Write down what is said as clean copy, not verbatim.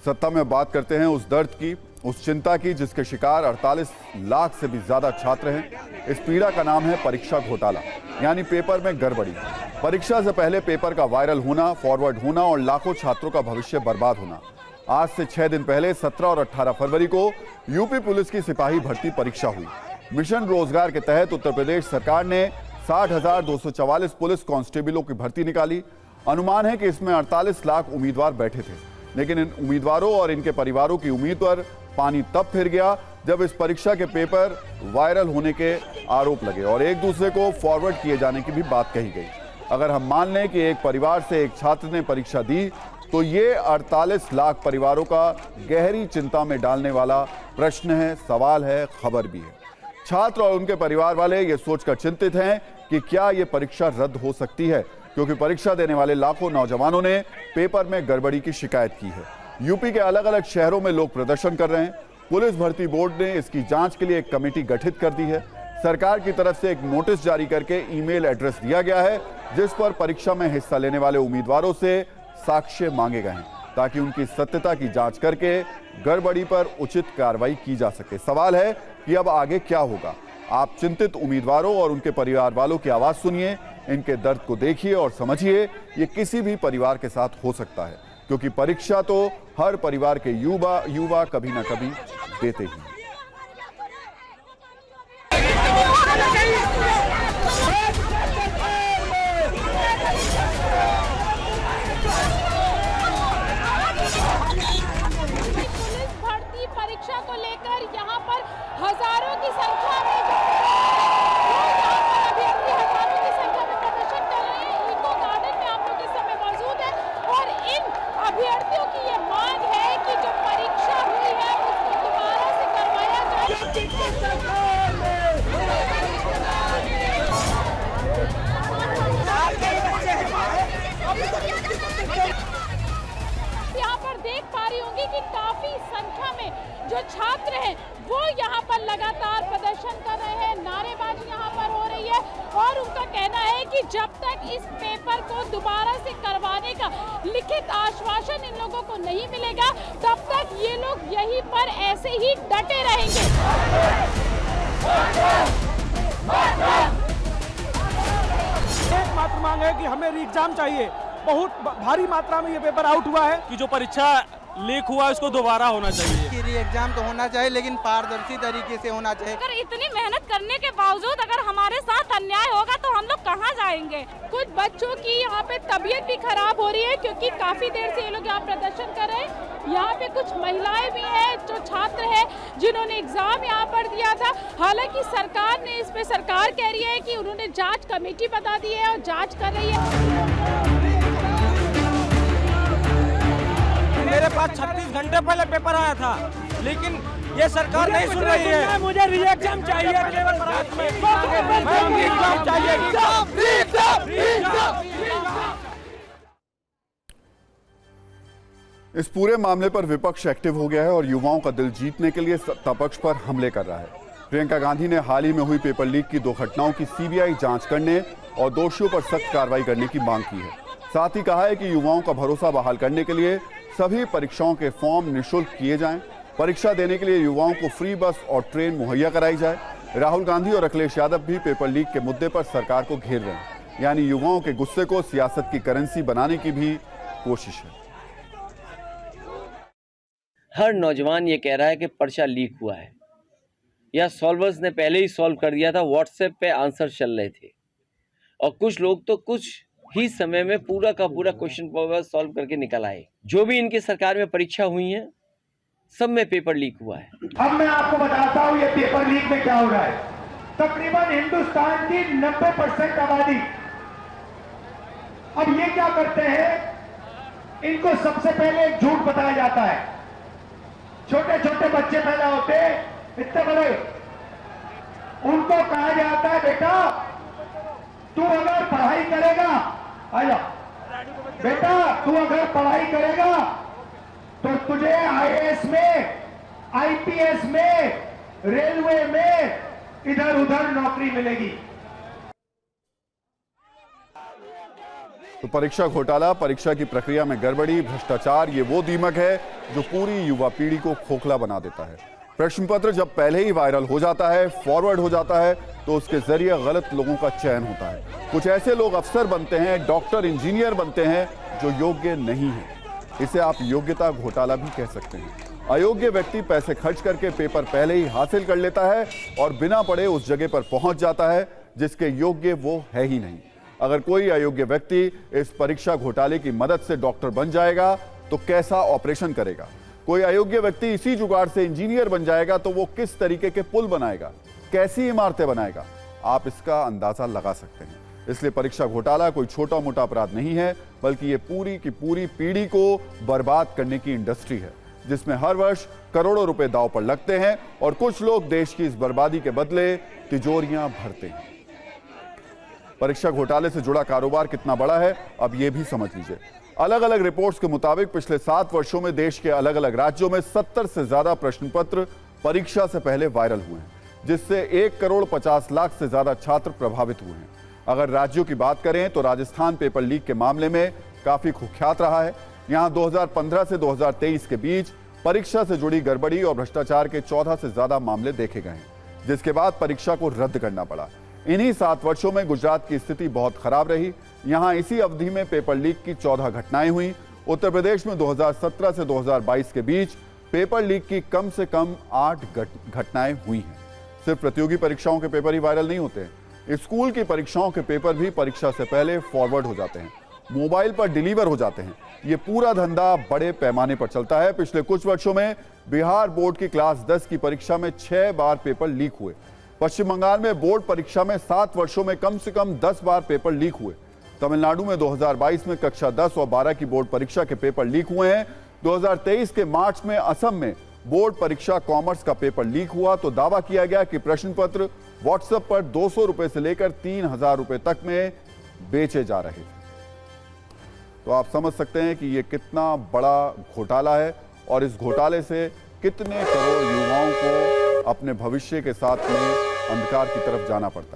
सत्ता में बात करते हैं उस दर्द की, उस चिंता की जिसके शिकार 48 लाख से भी ज्यादा छात्र हैं। इस पीड़ा का नाम है परीक्षा घोटाला, यानी पेपर में गड़बड़ी। परीक्षा से पहले पेपर का वायरल होना, फॉरवर्ड होना और लाखों छात्रों का भविष्य बर्बाद होना। आज से 6 दिन पहले 17 और 18 फरवरी को यूपी पुलिस की सिपाही भर्ती परीक्षा हुई। मिशन रोजगार के तहत उत्तर प्रदेश सरकार ने 60,244 पुलिस कांस्टेबलों की भर्ती निकाली। अनुमान है कि इसमें 48 लाख उम्मीदवार बैठे थे, लेकिन इन उम्मीदवारों और इनके परिवारों की उम्मीद पर पानी तब फिर गया जब इस परीक्षा के पेपर वायरल होने के आरोप लगे और एक दूसरे को फॉरवर्ड किए जाने की भी बात कही गई। अगर हम मान लें कि एक परिवार से एक छात्र ने परीक्षा दी, तो ये 48 लाख परिवारों का गहरी चिंता में डालने वाला प्रश्न है, सवाल है, खबर भी है। छात्र और उनके परिवार वाले ये सोचकर चिंतित हैं कि क्या ये परीक्षा रद्द हो सकती है, क्योंकि परीक्षा देने वाले लाखों नौजवानों ने पेपर में गड़बड़ी की शिकायत की है। यूपी के अलग अलग शहरों में लोग प्रदर्शन कर रहे हैं। पुलिस भर्ती बोर्ड ने इसकी जांच के लिए एक कमेटी गठित कर दी है। सरकार की तरफ से एक नोटिस जारी करके ईमेल एड्रेस दिया गया है, जिस पर परीक्षा में हिस्सा लेने वाले उम्मीदवारों से साक्ष्य मांगे गए हैं, ताकि उनकी सत्यता की जांच करके गड़बड़ी पर उचित कार्रवाई की जा सके। सवाल है कि अब आगे क्या होगा। आप चिंतित उम्मीदवारों और उनके परिवार वालों की आवाज सुनिए, इनके दर्द को देखिए और समझिए। ये किसी भी परिवार के साथ हो सकता है, क्योंकि परीक्षा तो हर परिवार के युवा कभी ना कभी देते ही हैं। पुलिस भर्ती परीक्षा को लेकर यहाँ पर हजारों की संख्या में अभ्यर्थी हजारों की संख्या में प्रदर्शन कर रहे हैं। इको गार्डन में आप लोग इस समय मौजूद हैं और इन अभ्यर्थियों की ये मांग है कि जो परीक्षा हुई है उसको दोबारा से करवाया जाए। यहाँ पर देख पा रही होंगी कि काफी संख्या में जो छात्र हैं वो यहाँ पर लगातार प्रदर्शन कर रहे हैं, नारेबाजी यहाँ पर हो रही है और उनका कहना है कि जब तक इस पेपर को दोबारा से करवाने का लिखित आश्वासन इन लोगों को नहीं मिलेगा, तब तक ये लोग यहीं पर ऐसे ही डटे रहेंगे। एकमात्र मांग है कि हमें एग्जाम चाहिए। बहुत भारी मात्रा में ये पेपर आउट हुआ है कि जो परीक्षा लीक हुआ उसको दोबारा होना चाहिए। री एग्जाम तो होना चाहिए, लेकिन पारदर्शी तरीके से होना चाहिए। अगर इतनी मेहनत करने के बावजूद अगर हमारे साथ अन्याय होगा तो हम लोग कहां जाएंगे। कुछ बच्चों की यहाँ पे तबीयत भी खराब हो रही है, क्योंकि काफी देर से ये लोग यहाँ प्रदर्शन कर रहे हैं। यहाँ पे कुछ महिलाएं भी हैं जो छात्र हैं जिन्होंने एग्जाम यहाँ पर दिया था। हालांकि सरकार ने इस पे सरकार कह रही है कि उन्होंने जाँच कमेटी बता दी है और जाँच कर रही है। मेरे पास 36 घंटे पहले पेपर आया था, लेकिन ये सरकार नहीं सुन रही है। मुझे री-एग्जाम चाहिए, केवल एग्जाम चाहिए। इस पूरे मामले पर विपक्ष एक्टिव हो गया है और युवाओं का दिल जीतने के लिए सत्ता पक्ष पर हमले कर रहा है। प्रियंका गांधी ने हाल ही में हुई पेपर लीक की 2 घटनाओं की सीबीआई जांच करने और दोषियों पर सख्त कार्रवाई करने की मांग की है। साथ ही कहा है कि युवाओं का भरोसा बहाल करने के लिए सभी परीक्षाओं के फॉर्म निःशुल्क किए जाएं। परीक्षा देने के लिए युवाओं को फ्री बस और ट्रेन मुहैया कराई जाए। राहुल गांधी और अखिलेश यादव भी पेपर लीक के मुद्दे पर सरकार को घेर रहे हैं, यानी युवाओं के गुस्से को सियासत की करेंसी बनाने की भी कोशिश है। हर नौजवान ये कह रहा है कि पर्चा लीक हुआ है, या सॉल्वर्स ने पहले ही सॉल्व कर दिया था, व्हाट्सएप पे आंसर चल रहे थे और कुछ लोग तो कुछ ही समय में पूरा का पूरा क्वेश्चन पेपर सॉल्व करके निकल आए। जो भी इनकी सरकार में परीक्षा हुई है सब में पेपर लीक हुआ है। अब मैं आपको बताता हूं ये पेपर लीक में क्या हो रहा है। तकरीबन हिंदुस्तान की 90% आबादी, अब ये क्या करते हैं, इनको सबसे पहले एक झूठ बताया जाता है। छोटे छोटे बच्चे पैदा होते इतने बड़े, उनको कहा जाता है बेटा तू अगर पढ़ाई करेगा, आया बेटा तू अगर पढ़ाई करेगा तो तुझे आईएएस में, आईपीएस में, रेलवे में इधर उधर नौकरी मिलेगी। तो परीक्षा घोटाला, परीक्षा की प्रक्रिया में गड़बड़ी, भ्रष्टाचार, ये वो दीमक है जो पूरी युवा पीढ़ी को खोखला बना देता है। प्रश्न पत्र जब पहले ही वायरल हो जाता है, फॉरवर्ड हो जाता है, तो उसके जरिए गलत लोगों का चयन होता है। कुछ ऐसे लोग अफसर बनते हैं, डॉक्टर, इंजीनियर बनते हैं जो योग्य नहीं है। इसे आप योग्यता घोटाला भी कह सकते हैं। अयोग्य व्यक्ति पैसे खर्च करके पेपर पहले ही हासिल कर लेता है और बिना पढ़े उस जगह पर पहुंच जाता है जिसके योग्य वो है ही नहीं। अगर कोई अयोग्य व्यक्ति इस परीक्षा घोटाले की मदद से डॉक्टर बन जाएगा तो कैसा ऑपरेशन करेगा? कोई अयोग्य व्यक्ति इसी जुगाड़ से इंजीनियर बन जाएगा तो वो किस तरीके के पुल बनाएगा, कैसी इमारतें बनाएगा? आप इसका अंदाजा लगा सकते हैं। इसलिए परीक्षा घोटाला कोई छोटा मोटा अपराध नहीं है, बल्कि ये पूरी की पूरी पीढ़ी को बर्बाद करने की इंडस्ट्री है, जिसमें हर वर्ष करोड़ों रुपए दांव पर लगते हैं और कुछ लोग देश की इस बर्बादी के बदले तिजोरियां भरते हैं। परीक्षा घोटाले से जुड़ा कारोबार कितना बड़ा है, अब यह भी समझ लीजिए। अलग अलग रिपोर्ट्स के मुताबिक पिछले 7 वर्षों में देश के अलग अलग राज्यों में 70 से ज्यादा प्रश्न पत्र परीक्षा से पहले वायरल हुए हैं, जिससे 1 करोड़ 50 लाख से ज्यादा छात्र प्रभावित हुए हैं। अगर राज्यों की बात करें तो राजस्थान पेपर लीक के मामले में काफी कुख्यात रहा है। यहां 2015 से 2023 के बीच परीक्षा से जुड़ी गड़बड़ी और भ्रष्टाचार के 14 से ज्यादा मामले देखे गए हैं, जिसके बाद परीक्षा को रद्द करना पड़ा। इन्हीं 7 वर्षों में गुजरात की स्थिति बहुत खराब रही। यहां इसी अवधि में पेपर लीक की 14 घटनाएं हुई। उत्तर प्रदेश में 2017 से 2022 के बीच पेपर लीक की कम से कम 8 घटनाएं हुई हैं। सिर्फ प्रतियोगी परीक्षाओं के पेपर ही वायरल नहीं होते हैं, स्कूल की परीक्षाओं के पेपर भी परीक्षा से पहले फॉरवर्ड हो जाते हैं, मोबाइल पर डिलीवर हो जाते हैं। ये पूरा धंधा बड़े पैमाने पर चलता है। पिछले कुछ वर्षों में बिहार बोर्ड की क्लास 10 की परीक्षा में 6 बार पेपर लीक हुए। पश्चिम बंगाल में बोर्ड परीक्षा में 7 वर्षों में कम से कम 10 बार पेपर लीक हुए। तमिलनाडु में 2022 में कक्षा 10 और 12 की बोर्ड परीक्षा के पेपर लीक हुए हैं। 2023 के मार्च में असम में बोर्ड परीक्षा कॉमर्स का पेपर लीक हुआ तो दावा किया गया कि प्रश्न पत्र व्हाट्सएप पर 200 रुपए से लेकर 3000 रुपए तक में बेचे जा रहे थे। तो आप समझ सकते हैं कि यह कितना बड़ा घोटाला है और इस घोटाले से कितने करोड़ युवाओं को अपने भविष्य के साथ में अंधकार की तरफ जाना पड़ता है।